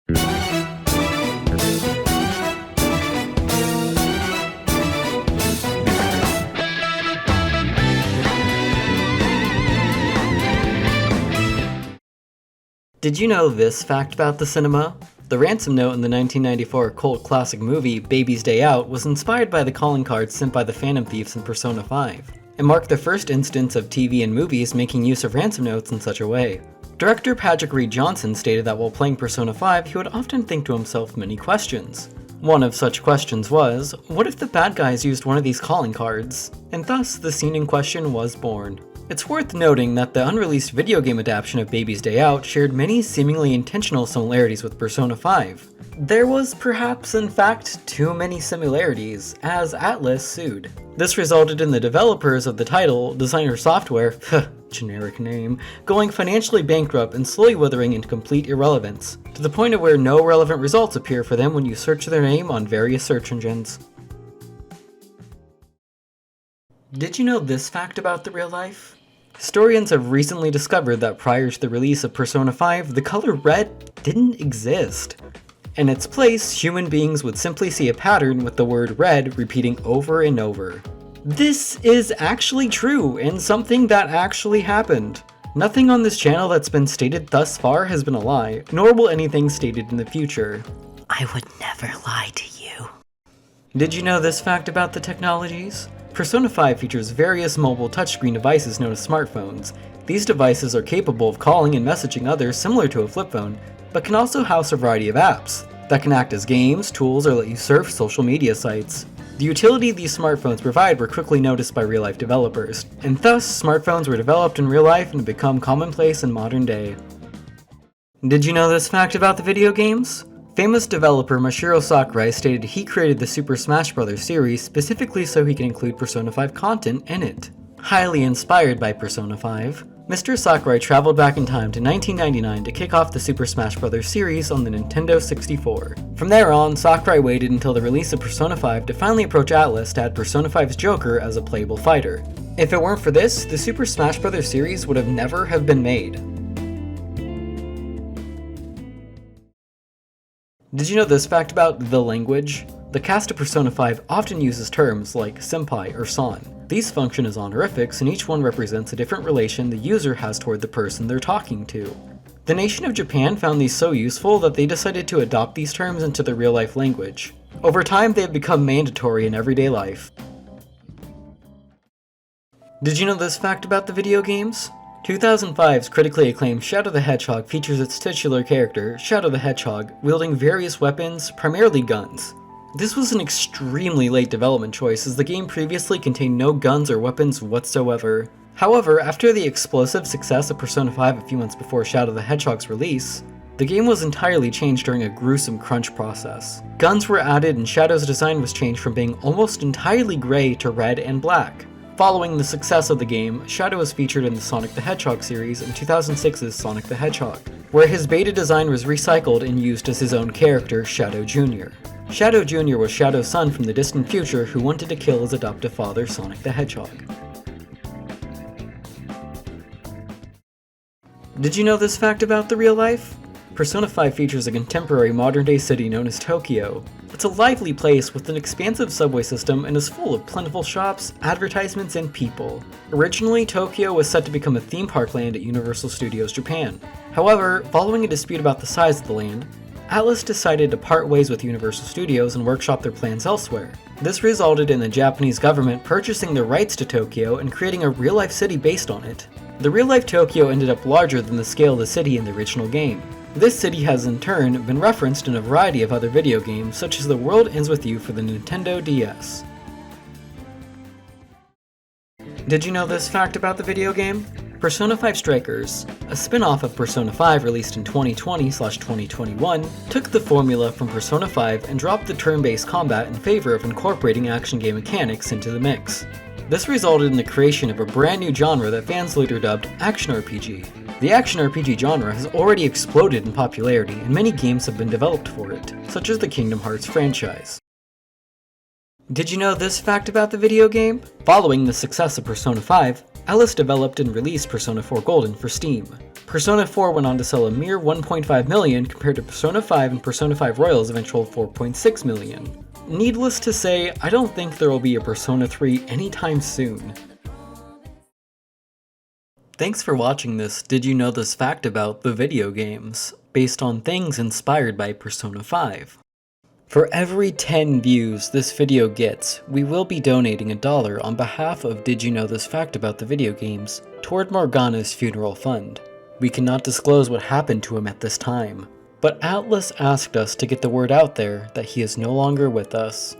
Did you know this fact about the cinema? The ransom note in the 1994 cult classic movie Baby's Day Out was inspired by the calling cards sent by the Phantom Thieves in Persona 5. It marked the first instance of TV and movies making use of ransom notes in such a way. Director Patrick Reed Johnson stated that while playing Persona 5, he would often think to himself many questions. One of such questions was, what if the bad guys used one of these calling cards? And thus, the scene in question was born. It's worth noting that the unreleased video game adaptation of Baby's Day Out shared many seemingly intentional similarities with Persona 5. There was perhaps, in fact, too many similarities, as Atlus sued. This resulted in the developers of the title, Designer Software, generic name, going financially bankrupt and slowly withering into complete irrelevance, to the point of where no relevant results appear for them when you search their name on various search engines. Did you know this fact about the real life? Historians have recently discovered that prior to the release of Persona 5, the color red didn't exist. In its place, human beings would simply see a pattern with the word red repeating over and over. This is actually true, and something that actually happened. Nothing on this channel that's been stated thus far has been a lie, nor will anything stated in the future. I would never lie to you. Did you know this fact about the technologies? Persona 5 features various mobile touchscreen devices known as smartphones. These devices are capable of calling and messaging others similar to a flip phone, but can also house a variety of apps that can act as games, tools, or let you surf social media sites. The utility these smartphones provide were quickly noticed by real-life developers, and thus smartphones were developed in real life and have become commonplace in modern day. Did you know this fact about the video games? Famous developer Masahiro Sakurai stated he created the Super Smash Bros. Series specifically so he can include Persona 5 content in it. Highly inspired by Persona 5, Mr. Sakurai traveled back in time to 1999 to kick off the Super Smash Bros. Series on the Nintendo 64. From there on, Sakurai waited until the release of Persona 5 to finally approach Atlus to add Persona 5's Joker as a playable fighter. If it weren't for this, the Super Smash Bros. Series would have never have been made. Did you know this fact about the language? The cast of Persona 5 often uses terms like senpai or san. These function as honorifics, and each one represents a different relation the user has toward the person they're talking to. The nation of Japan found these so useful that they decided to adopt these terms into their real-life language. Over time, they have become mandatory in everyday life. Did you know this fact about the video games? 2005's critically acclaimed Shadow the Hedgehog features its titular character, Shadow the Hedgehog, wielding various weapons, primarily guns. This was an extremely late development choice as the game previously contained no guns or weapons whatsoever. However, after the explosive success of Persona 5 a few months before Shadow the Hedgehog's release, the game was entirely changed during a gruesome crunch process. Guns were added and Shadow's design was changed from being almost entirely gray to red and black. Following the success of the game, Shadow was featured in the Sonic the Hedgehog series in 2006's Sonic the Hedgehog, where his beta design was recycled and used as his own character, Shadow Jr. Shadow Jr. was Shadow's son from the distant future who wanted to kill his adoptive father, Sonic the Hedgehog. Did you know this fact about the real life? Persona 5 features a contemporary modern-day city known as Tokyo. It's a lively place with an expansive subway system and is full of plentiful shops, advertisements, and people. Originally, Tokyo was set to become a theme park land at Universal Studios Japan. However, following a dispute about the size of the land, Atlus decided to part ways with Universal Studios and workshop their plans elsewhere. This resulted in the Japanese government purchasing the rights to Tokyo and creating a real-life city based on it. The real-life Tokyo ended up larger than the scale of the city in the original game. This city has in turn been referenced in a variety of other video games, such as The World Ends With You for the Nintendo DS. Did you know this fact about the video game? Persona 5 Strikers, a spin-off of Persona 5 released in 2020/2021, took the formula from Persona 5 and dropped the turn-based combat in favor of incorporating action game mechanics into the mix. This resulted in the creation of a brand new genre that fans later dubbed Action RPG. The Action RPG genre has already exploded in popularity and many games have been developed for it, such as the Kingdom Hearts franchise. Did you know this fact about the video game? Following the success of Persona 5, Atlus developed and released Persona 4 Golden for Steam. Persona 4 went on to sell a mere 1.5 million compared to Persona 5 and Persona 5 Royal's eventual 4.6 million. Needless to say, I don't think there will be a Persona 3 anytime soon. Thanks for watching this Did You Know This Fact About the video games, based on things inspired by Persona 5. For every 10 views this video gets, we will be donating $1 on behalf of Did You Know This Fact About the video games toward Morgana's funeral fund. We cannot disclose what happened to him at this time, but Atlus asked us to get the word out there that he is no longer with us.